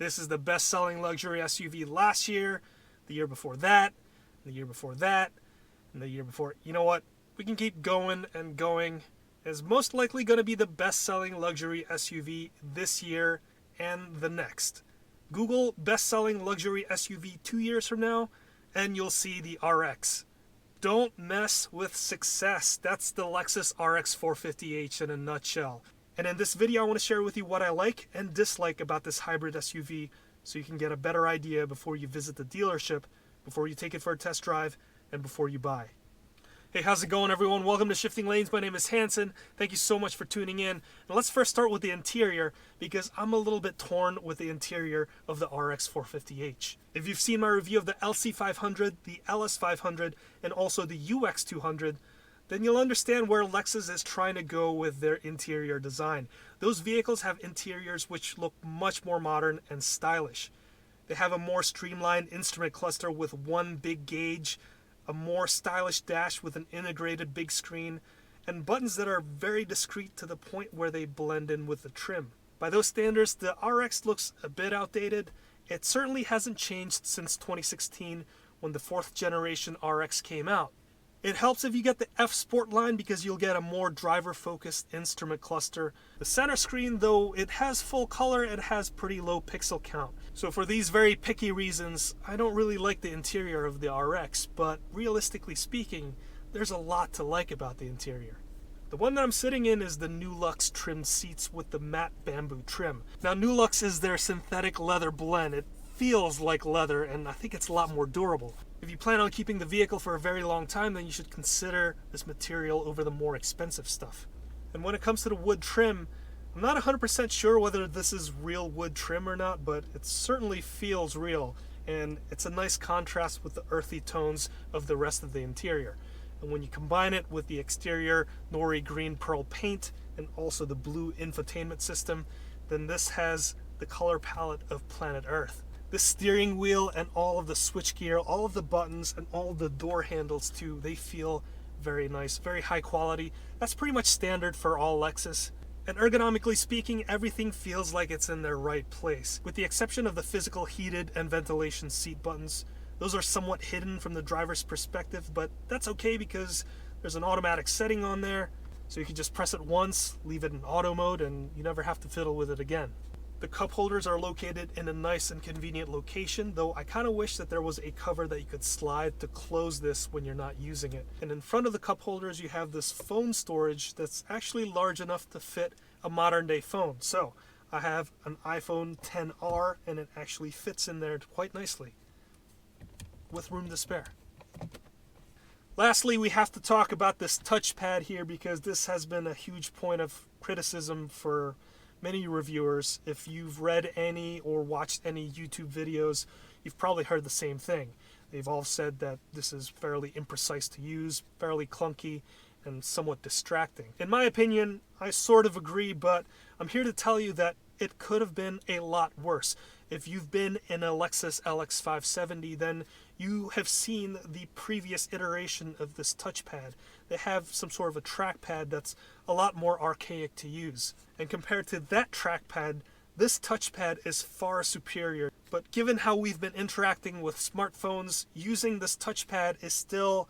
This is the best-selling luxury SUV last year, the year before that, the year before that, and the year before. You know what? We can keep going and going. It's most likely going to be the best-selling luxury SUV this year and the next. Google best-selling luxury SUV 2 years from now, and you'll see the RX. Don't mess with success. That's the Lexus RX450h in a nutshell. And in this video, I want to share with you what I like and dislike about this hybrid SUV so you can get a better idea before you visit the dealership, before you take it for a test drive, and before you buy. Hey, how's it going, everyone? Welcome to Shifting Lanes. My name is Hanson. Thank you so much for tuning in. And let's first start with the interior because I'm a little bit torn with the interior of the RX450h. If you've seen my review of the LC500, the LS500, and also the UX200, then you'll understand where Lexus is trying to go with their interior design. Those vehicles have interiors which look much more modern and stylish. They have a more streamlined instrument cluster with one big gauge, a more stylish dash with an integrated big screen, and buttons that are very discreet to the point where they blend in with the trim. By those standards, the RX looks a bit outdated. It certainly hasn't changed since 2016 when the 4th generation RX came out. It helps if you get the F Sport line because you'll get a more driver-focused instrument cluster. The center screen, though it has full color, it has pretty low pixel count. So for these very picky reasons, I don't really like the interior of the RX, but realistically speaking, there's a lot to like about the interior. The one that I'm sitting in is the Nulux trimmed seats with the matte bamboo trim. Now Nulux is their synthetic leather blend. It feels like leather and I think it's a lot more durable. If you plan on keeping the vehicle for a very long time, then you should consider this material over the more expensive stuff. And when it comes to the wood trim, I'm not 100% sure whether this is real wood trim or not, but it certainly feels real, and it's a nice contrast with the earthy tones of the rest of the interior. And when you combine it with the exterior Nori green pearl paint and also the blue infotainment system, then this has the color palette of planet Earth. The steering wheel and all of the switchgear, all of the buttons, and all of the door handles too, they feel very nice, very high quality. That's pretty much standard for all Lexus. And ergonomically speaking, everything feels like it's in their right place, with the exception of the physical heated and ventilation seat buttons. Those are somewhat hidden from the driver's perspective, but that's okay because there's an automatic setting on there, so you can just press it once, leave it in auto mode, and you never have to fiddle with it again. The cup holders are located in a nice and convenient location, though I kind of wish that there was a cover that you could slide to close this when you're not using it. And in front of the cup holders, you have this phone storage that's actually large enough to fit a modern day phone. So I have an iPhone XR and it actually fits in there quite nicely with room to spare. Lastly, we have to talk about this touchpad here because this has been a huge point of criticism for many reviewers. If you've read any or watched any YouTube videos, you've probably heard the same thing. They've all said that this is fairly imprecise to use, fairly clunky, and somewhat distracting. In my opinion, I sort of agree, but I'm here to tell you that it could have been a lot worse. If you've been in a Lexus LX570, then you have seen the previous iteration of this touchpad. They have some sort of a trackpad that's a lot more archaic to use. And compared to that trackpad, this touchpad is far superior. But given how we've been interacting with smartphones, using this touchpad is still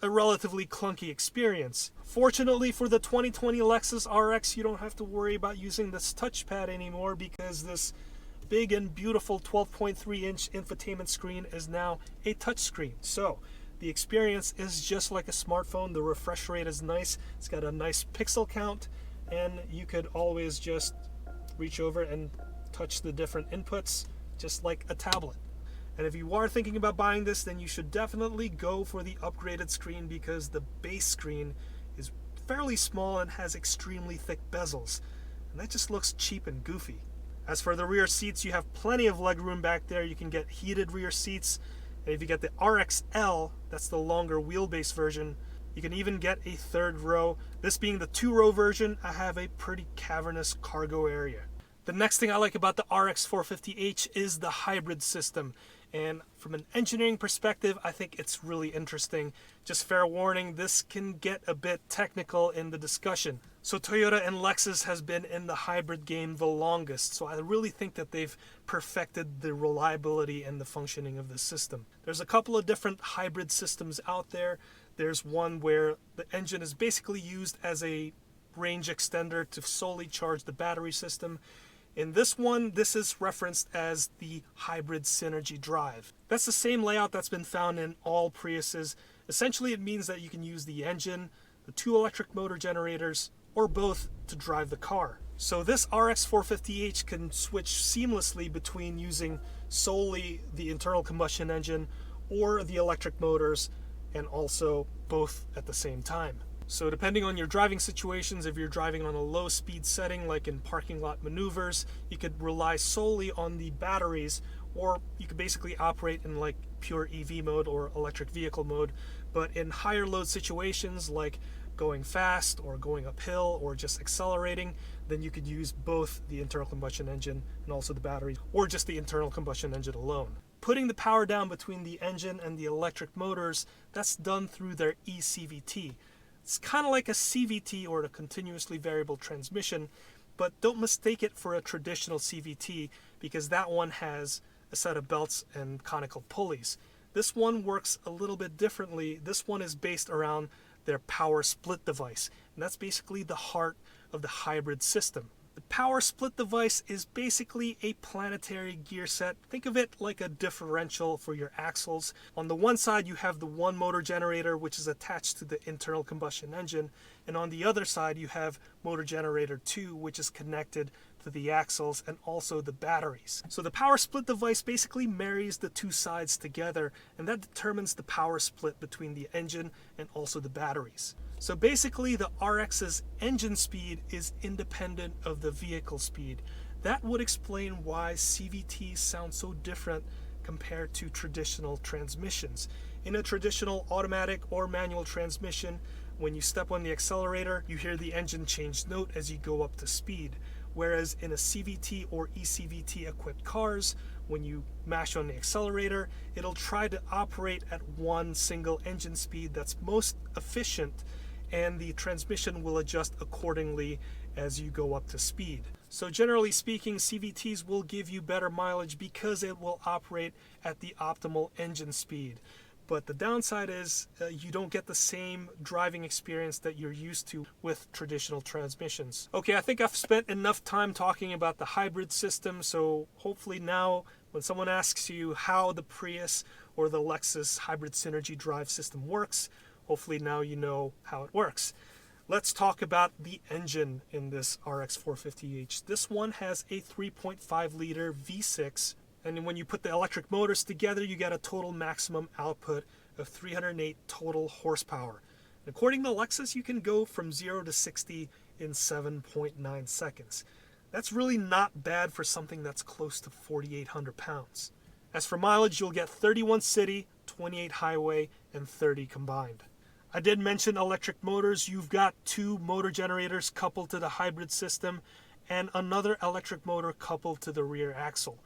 a relatively clunky experience. Fortunately for the 2020 Lexus RX, you don't have to worry about using this touchpad anymore because this big and beautiful 12.3-inch infotainment screen is now a touchscreen. So the experience is just like a smartphone. The refresh rate is nice. It's got a nice pixel count, and you could always just reach over and touch the different inputs just like a tablet. And if you are thinking about buying this, then you should definitely go for the upgraded screen because the base screen is fairly small and has extremely thick bezels. And that just looks cheap and goofy. As for the rear seats, you have plenty of legroom back there. You can get heated rear seats. And if you get the RXL, that's the longer wheelbase version, you can even get a third row. This being the 2-row version, I have a pretty cavernous cargo area. The next thing I like about the RX450h is the hybrid system. And from an engineering perspective, I think it's really interesting. Just fair warning, this can get a bit technical in the discussion. So Toyota and Lexus has been in the hybrid game the longest, so I really think that they've perfected the reliability and the functioning of the system. There's a couple of different hybrid systems out there. There's one where the engine is basically used as a range extender to solely charge the battery system. In this one, this is referenced as the hybrid synergy drive. That's the same layout that's been found in all Priuses. Essentially, it means that you can use the engine, the 2 electric motor generators, or both to drive the car. So this RX450h can switch seamlessly between using solely the internal combustion engine or the electric motors, and also both at the same time. So depending on your driving situations, if you're driving on a low speed setting like in parking lot maneuvers, you could rely solely on the batteries, or you could basically operate in like pure EV mode or electric vehicle mode. But in higher load situations like going fast or going uphill or just accelerating, then you could use both the internal combustion engine and also the battery, or just the internal combustion engine alone. Putting the power down between the engine and the electric motors, that's done through their eCVT. It's kind of like a CVT or a continuously variable transmission, but don't mistake it for a traditional CVT, because that one has a set of belts and conical pulleys. This one works a little bit differently. This one is based around their power split device, and that's basically the heart of the hybrid system. The power split device is basically a planetary gear set. Think of it like a differential for your axles. On the one side you have the 1 motor generator, which is attached to the internal combustion engine, and on the other side you have motor generator 2, which is connected to the axles and also the batteries. So the power split device basically marries the 2 sides together, and that determines the power split between the engine and also the batteries. So basically the RX's engine speed is independent of the vehicle speed. That would explain why CVTs sound so different compared to traditional transmissions. In a traditional automatic or manual transmission, when you step on the accelerator, you hear the engine change note as you go up to speed. Whereas in a CVT or eCVT equipped cars, when you mash on the accelerator, it'll try to operate at one single engine speed that's most efficient, and the transmission will adjust accordingly as you go up to speed. So generally speaking, CVTs will give you better mileage because it will operate at the optimal engine speed. But the downside is you don't get the same driving experience that you're used to with traditional transmissions. Okay, I think I've spent enough time talking about the hybrid system, so hopefully now when someone asks you how the Prius or the Lexus hybrid synergy drive system works, hopefully now you know how it works. Let's talk about the engine in this RX450h. This one has a 3.5 liter V6, and when you put the electric motors together, you get a total maximum output of 308 total horsepower. According to Lexus, you can go from 0 to 60 in 7.9 seconds. That's really not bad for something that's close to 4,800 pounds. As for mileage, you'll get 31 city, 28 highway, and 30 combined. I did mention electric motors. You've got 2 motor generators coupled to the hybrid system and another electric motor coupled to the rear axle.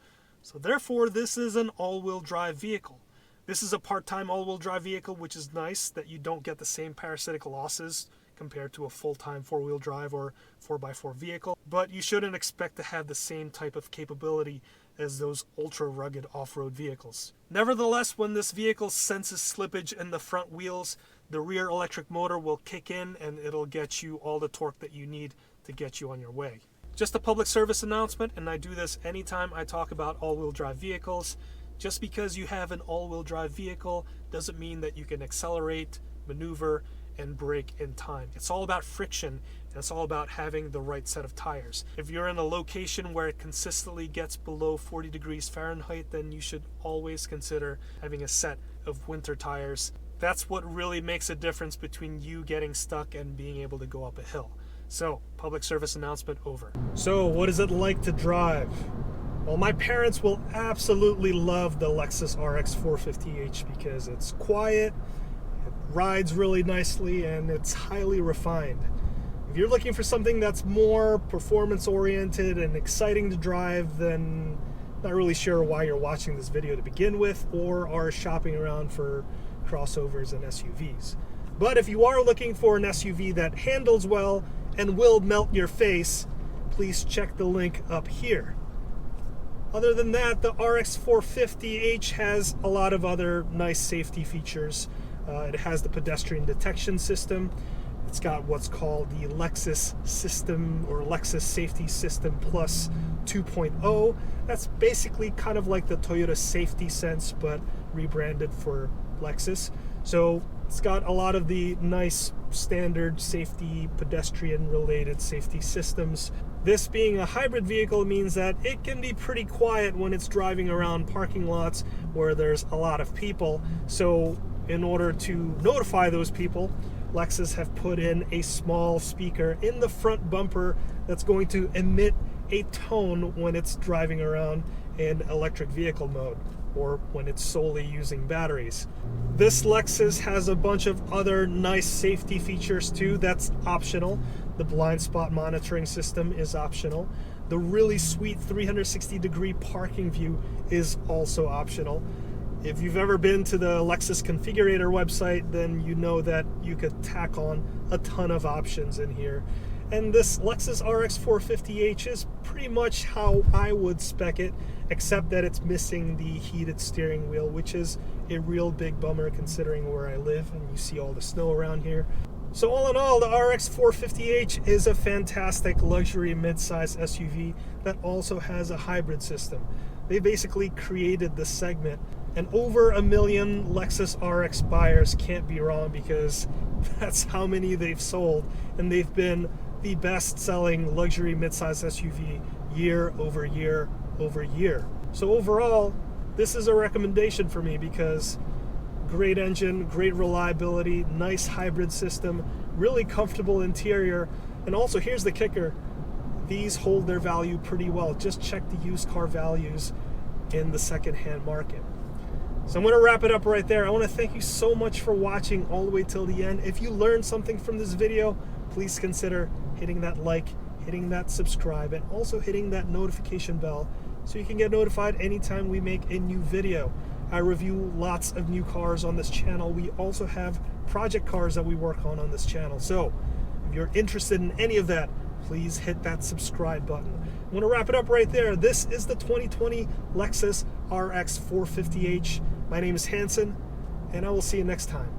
So therefore, this is an all-wheel drive vehicle. This is a part-time all-wheel drive vehicle, which is nice that you don't get the same parasitic losses compared to a full-time 4-wheel drive or 4x4 vehicle, but you shouldn't expect to have the same type of capability as those ultra-rugged off-road vehicles. Nevertheless, when this vehicle senses slippage in the front wheels, the rear electric motor will kick in and it'll get you all the torque that you need to get you on your way. Just a public service announcement, and I do this anytime I talk about all-wheel drive vehicles. Just because you have an all-wheel drive vehicle doesn't mean that you can accelerate, maneuver, and brake in time. It's all about friction, and it's all about having the right set of tires. If you're in a location where it consistently gets below 40 degrees Fahrenheit, then you should always consider having a set of winter tires. That's what really makes a difference between you getting stuck and being able to go up a hill. So, public service announcement over. So, what is it like to drive? Well, my parents will absolutely love the Lexus RX450h because it's quiet, it rides really nicely, and it's highly refined. If you're looking for something that's more performance-oriented and exciting to drive, then not really sure why you're watching this video to begin with, or are shopping around for crossovers and SUVs. But if you are looking for an SUV that handles well and will melt your face, please check the link up here. Other than that, the RX450h has a lot of other nice safety features. It has the pedestrian detection system. It's got what's called the Lexus system, or Lexus Safety System Plus 2.0. That's basically kind of like the Toyota Safety Sense, but rebranded for Lexus. So it's got a lot of the nice standard safety, pedestrian-related safety systems. This being a hybrid vehicle means that it can be pretty quiet when it's driving around parking lots where there's a lot of people. So in order to notify those people, Lexus have put in a small speaker in the front bumper that's going to emit a tone when it's driving around in electric vehicle mode, or when it's solely using batteries. This Lexus has a bunch of other nice safety features too. That's optional. The blind spot monitoring system is optional. The really sweet 360-degree parking view is also optional. If you've ever been to the Lexus Configurator website, then you know that you could tack on a ton of options in here. And this Lexus RX450h is pretty much how I would spec it, except that it's missing the heated steering wheel, which is a real big bummer considering where I live and you see all the snow around here. So all in all, the RX450h is a fantastic luxury midsize SUV that also has a hybrid system. They basically created the segment, and over 1 million Lexus RX buyers can't be wrong, because that's how many they've sold, and they've been the best-selling luxury midsize SUV year over year over year. So overall, this is a recommendation for me because great engine, great reliability, nice hybrid system, really comfortable interior, and also here's the kicker, these hold their value pretty well. Just check the used car values in the secondhand market. So I'm going to wrap it up right there. I want to thank you so much for watching all the way till the end. If you learned something from this video, please consider hitting that like, hitting that subscribe, and also hitting that notification bell so you can get notified anytime we make a new video. I review lots of new cars on this channel. We also have project cars that we work on this channel. So if you're interested in any of that, please hit that subscribe button. I'm going to wrap it up right there. This is the 2020 Lexus RX450h. My name is Hanson, and I will see you next time.